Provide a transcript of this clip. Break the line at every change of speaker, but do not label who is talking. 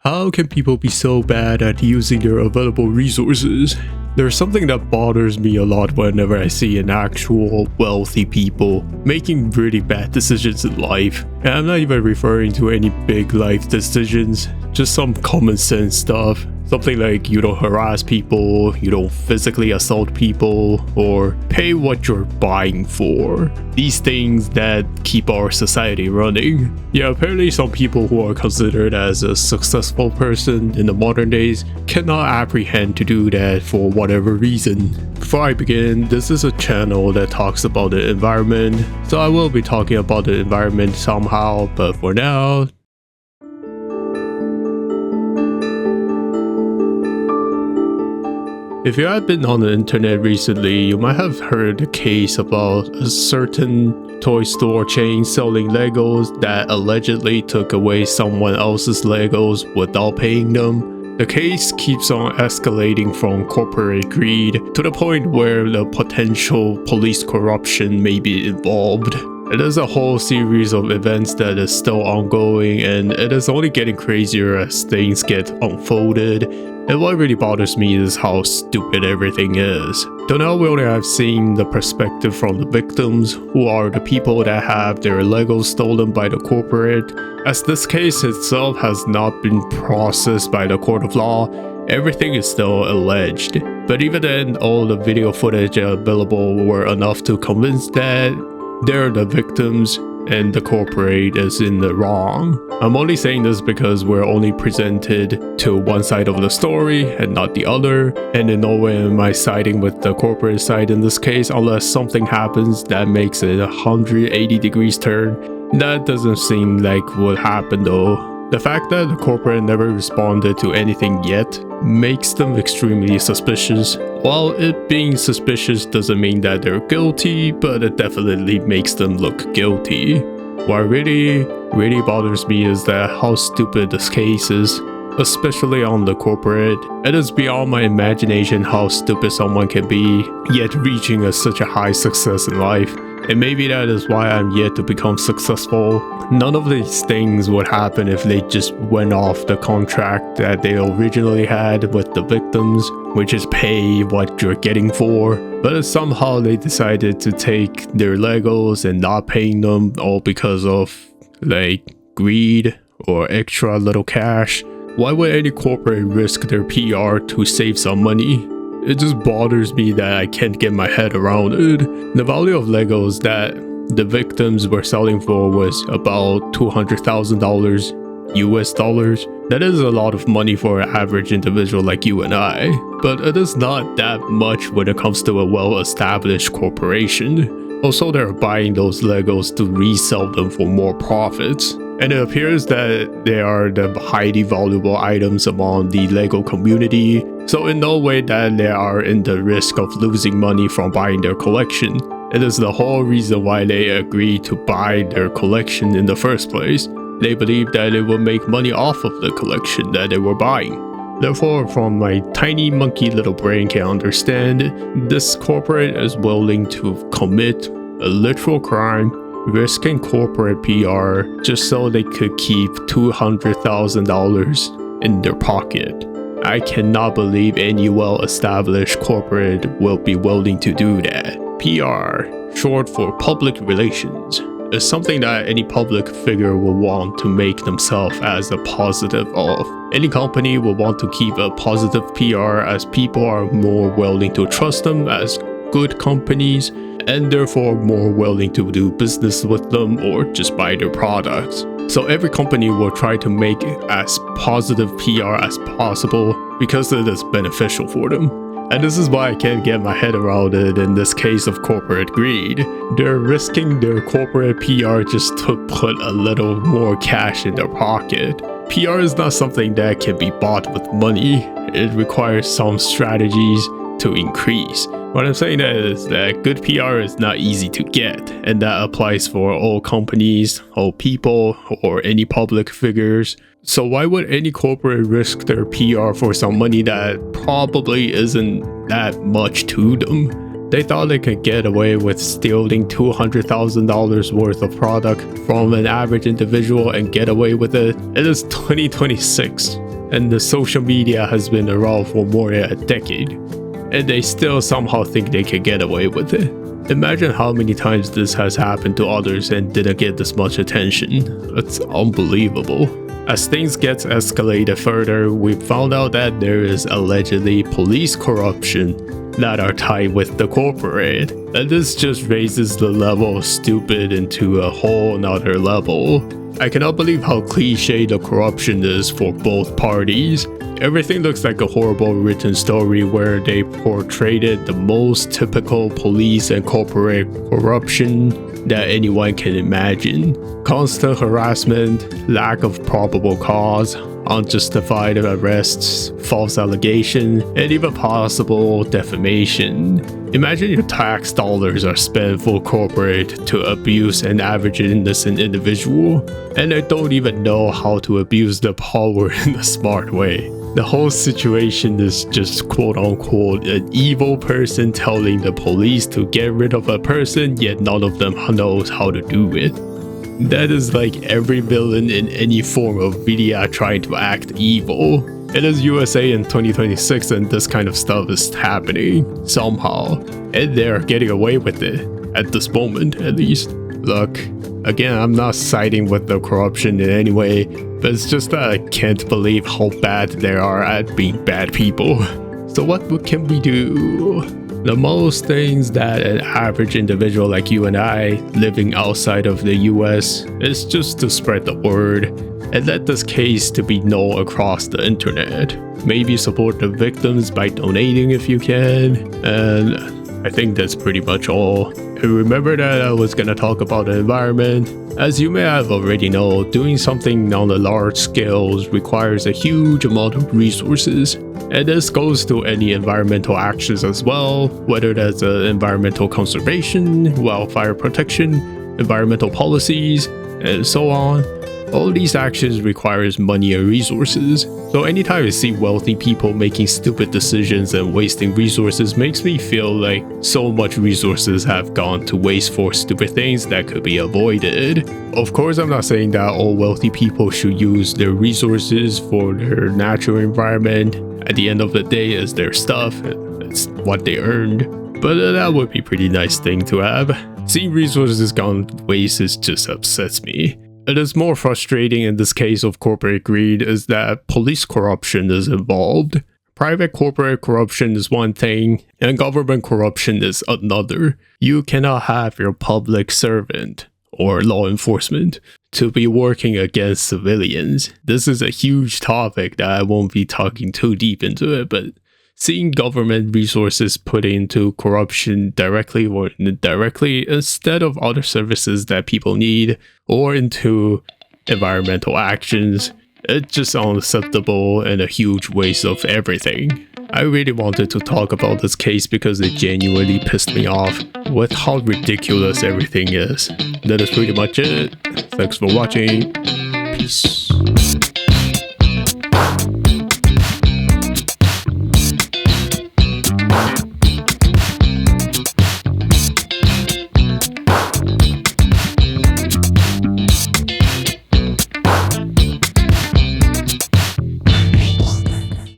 How can people be so bad at using their available resources? There's something that bothers me a lot whenever I see an actual wealthy people making really bad decisions in life. And I'm not even referring to any big life decisions, just some common sense stuff. Something like you don't harass people, you don't physically assault people, or pay what you're buying for. These things that keep our society running. Yeah, apparently some people who are considered as a successful person in the modern days cannot apprehend to do that for whatever reason. Before I begin, this is a channel that talks about the environment, so I will be talking about the environment somehow, but for now, if you have been on the internet recently, you might have heard a case about a certain toy store chain selling Legos that allegedly took away someone else's Legos without paying them. The case keeps on escalating from corporate greed to the point where the potential police corruption may be involved. It is a whole series of events that is still ongoing, and it is only getting crazier as things get unfolded. And what really bothers me is how stupid everything is. Till now, we only have seen the perspective from the victims, who are the people that have their Legos stolen by the corporate. As this case itself has not been processed by the court of law, everything is still alleged. But even then, all the video footage available were enough to convince that they're the victims and the corporate is in the wrong. I'm only saying this because we're only presented to one side of the story and not the other, and in no way am I siding with the corporate side in this case unless something happens that makes it a 180 degrees turn. That doesn't seem like what happened though. The fact that the corporate never responded to anything yet makes them extremely suspicious. While it being suspicious doesn't mean that they're guilty, but it definitely makes them look guilty. What really bothers me is that how stupid this case is, especially on the corporate. It is beyond my imagination how stupid someone can be, yet reaching such a high success in life. And maybe that is why I'm yet to become successful. None of these things would happen if they just went off the contract that they originally had with the victims, which is pay what you're getting for. But somehow they decided to take their Legos and not paying them, all because of like greed or extra little cash. Why would any corporate risk their PR to save some money? It just bothers me that I can't get my head around it. The value of Legos that the victims were selling for was about $200,000 US dollars. That is a lot of money for an average individual like you and I, but it is not that much when it comes to a well-established corporation. Also, they're buying those Legos to resell them for more profits. And it appears that they are the highly valuable items among the Lego community, so in no way that they are in the risk of losing money from buying their collection. It is the whole reason why they agreed to buy their collection in the first place. They believed that they would make money off of the collection that they were buying. Therefore, from my tiny monkey little brain can understand, this corporate is willing to commit a literal crime, risking corporate PR just so they could keep $200,000 in their pocket. I cannot believe any well-established corporate will be willing to do that. PR, short for public relations, is something that any public figure will want to make themselves as a positive of. Any company will want to keep a positive PR as people are more willing to trust them as good companies, and therefore more willing to do business with them or just buy their products. So every company will try to make as positive PR as possible because it is beneficial for them. And this is why I can't get my head around it in this case of corporate greed. They're risking their corporate PR just to put a little more cash in their pocket. PR is not something that can be bought with money. It requires some strategies to increase. What I'm saying is that good PR is not easy to get, and that applies for all companies, all people, or any public figures. So why would any corporate risk their PR for some money that probably isn't that much to them? They thought they could get away with stealing $200,000 worth of product from an average individual and get away with it. It is 2026. and the social media has been around for more than a decade, and they still somehow think they can get away with it. Imagine how many times this has happened to others and didn't get this much attention. It's unbelievable. As things get escalated further, we found out that there is allegedly police corruption that are tied with the corporate, and this just raises the level of stupid into a whole nother level. I cannot believe how cliche the corruption is for both parties. Everything looks like a horrible written story where they portrayed it the most typical police and corporate corruption that anyone can imagine. Constant harassment, lack of probable cause, unjustified arrests, false allegations, and even possible defamation. Imagine your tax dollars are spent for corporate to abuse an average innocent individual, and they don't even know how to abuse the power in a smart way. The whole situation is just quote-unquote an evil person telling the police to get rid of a person, yet none of them knows how to do it. That is like every villain in any form of media trying to act evil. It is USA in 2026 and this kind of stuff is happening somehow, and they're getting away with it, at this moment at least. Look, again, I'm not siding with the corruption in any way, but it's just that I can't believe how bad they are at being bad people. So what can we do? The most things that an average individual like you and I, living outside of the US, is just to spread the word and let this case to be known across the internet. Maybe support the victims by donating if you can, and I think that's pretty much all. And remember that I was gonna talk about the environment. As you may have already known, doing something on a large scale requires a huge amount of resources. And this goes to any environmental actions as well, whether that's environmental conservation, wildfire protection, environmental policies, and so on. All these actions requires money and resources. So anytime I see wealthy people making stupid decisions and wasting resources makes me feel like so much resources have gone to waste for stupid things that could be avoided. Of course, I'm not saying that all wealthy people should use their resources for their natural environment. At the end of the day, it's their stuff, it's what they earned. But that would be a pretty nice thing to have. Seeing resources gone to waste just upsets me. It is more frustrating in this case of corporate greed is that police corruption is involved. Private corporate corruption is one thing, and government corruption is another. You cannot have your public servant, or law enforcement, to be working against civilians. This is a huge topic that I won't be talking too deep into it, but seeing government resources put into corruption directly or indirectly instead of other services that people need, or into environmental actions, it's just unacceptable and a huge waste of everything. I really wanted to talk about this case because it genuinely pissed me off with how ridiculous everything is. That is pretty much it. Thanks for watching. Peace.